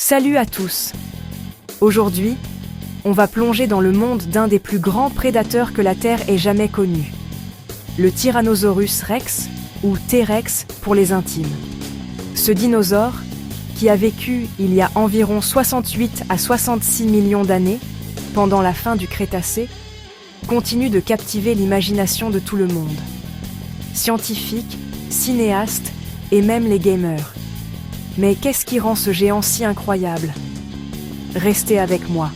Salut à tous! Aujourd'hui, on va plonger dans le monde d'un des plus grands prédateurs que la Terre ait jamais connu. Le Tyrannosaurus Rex, ou T-Rex pour les intimes. Ce dinosaure, qui a vécu il y a environ 68 à 66 millions d'années, pendant la fin du Crétacé, continue de captiver l'imagination de tout le monde. Scientifiques, cinéastes et même les gamers. Mais qu'est-ce qui rend ce géant si incroyable? Restez avec moi.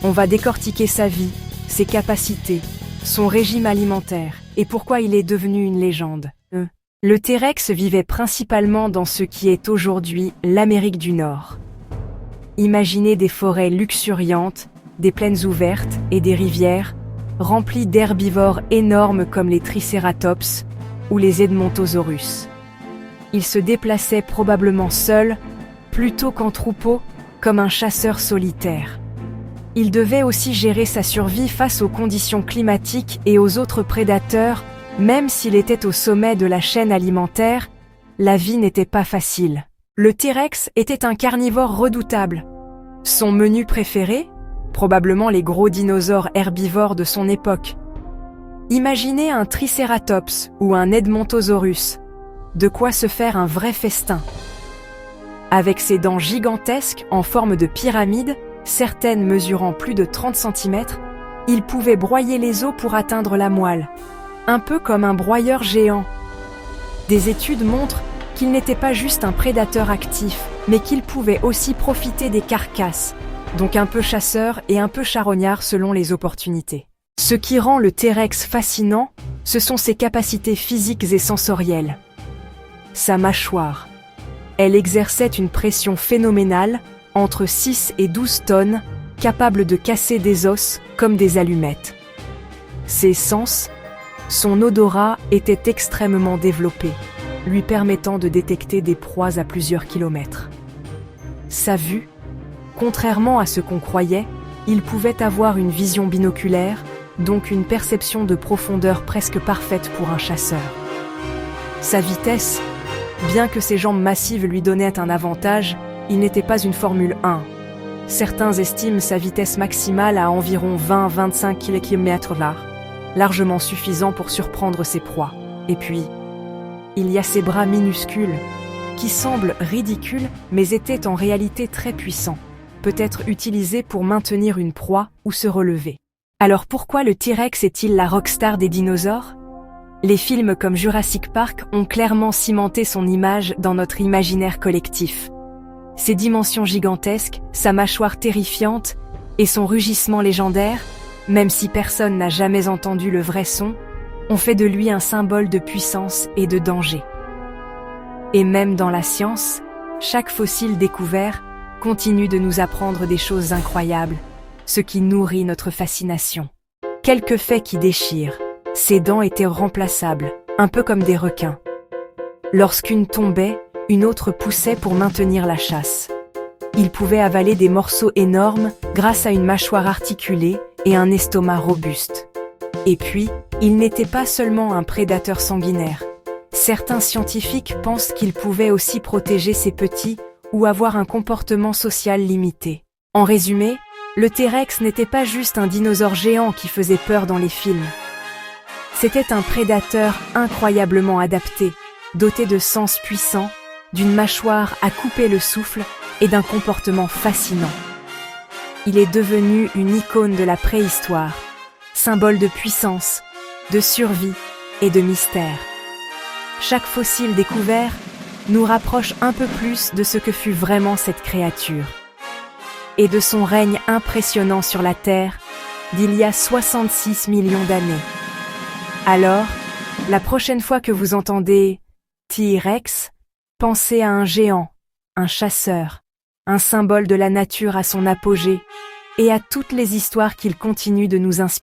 On va décortiquer sa vie, ses capacités, son régime alimentaire et pourquoi il est devenu une légende. Le T-Rex vivait principalement dans ce qui est aujourd'hui l'Amérique du Nord. Imaginez des forêts luxuriantes, des plaines ouvertes et des rivières remplies d'herbivores énormes comme les Tricératops ou les Edmontosaurus. Il se déplaçait probablement seul, plutôt qu'en troupeau, comme un chasseur solitaire. Il devait aussi gérer sa survie face aux conditions climatiques et aux autres prédateurs. Même s'il était au sommet de la chaîne alimentaire, la vie n'était pas facile. Le T-Rex était un carnivore redoutable. Son menu préféré? Probablement les gros dinosaures herbivores de son époque. Imaginez un Tricératops ou un Edmontosaurus. De quoi se faire un vrai festin. Avec ses dents gigantesques en forme de pyramide, certaines mesurant plus de 30 cm, il pouvait broyer les os pour atteindre la moelle. Un peu comme un broyeur géant. Des études montrent qu'il n'était pas juste un prédateur actif, mais qu'il pouvait aussi profiter des carcasses, donc un peu chasseur et un peu charognard selon les opportunités. Ce qui rend le T-Rex fascinant, ce sont ses capacités physiques et sensorielles. Sa mâchoire. Elle exerçait une pression phénoménale, entre 6 et 12 tonnes, capable de casser des os comme des allumettes. Ses sens, son odorat était extrêmement développé, lui permettant de détecter des proies à plusieurs kilomètres. Sa vue, contrairement à ce qu'on croyait, il pouvait avoir une vision binoculaire, donc une perception de profondeur presque parfaite pour un chasseur. Sa vitesse, bien que ses jambes massives lui donnaient un avantage, il n'était pas une Formule 1. Certains estiment sa vitesse maximale à environ 20-25 km/h, largement suffisant pour surprendre ses proies. Et puis, il y a ses bras minuscules, qui semblent ridicules mais étaient en réalité très puissants, peut-être utilisés pour maintenir une proie ou se relever. Alors pourquoi le T-Rex est-il la rockstar des dinosaures? Les films comme Jurassic Park ont clairement cimenté son image dans notre imaginaire collectif. Ses dimensions gigantesques, sa mâchoire terrifiante et son rugissement légendaire, même si personne n'a jamais entendu le vrai son, ont fait de lui un symbole de puissance et de danger. Et même dans la science, chaque fossile découvert continue de nous apprendre des choses incroyables, ce qui nourrit notre fascination. Quelques faits qui déchirent. Ses dents étaient remplaçables, un peu comme des requins. Lorsqu'une tombait, une autre poussait pour maintenir la chasse. Il pouvait avaler des morceaux énormes grâce à une mâchoire articulée et un estomac robuste. Et puis, il n'était pas seulement un prédateur sanguinaire. Certains scientifiques pensent qu'il pouvait aussi protéger ses petits ou avoir un comportement social limité. En résumé, le T-Rex n'était pas juste un dinosaure géant qui faisait peur dans les films. C'était un prédateur incroyablement adapté, doté de sens puissants, d'une mâchoire à couper le souffle et d'un comportement fascinant. Il est devenu une icône de la préhistoire, symbole de puissance, de survie et de mystère. Chaque fossile découvert nous rapproche un peu plus de ce que fut vraiment cette créature et de son règne impressionnant sur la Terre d'il y a 66 millions d'années. Alors, la prochaine fois que vous entendez T-Rex, pensez à un géant, un chasseur, un symbole de la nature à son apogée et à toutes les histoires qu'il continue de nous inspirer.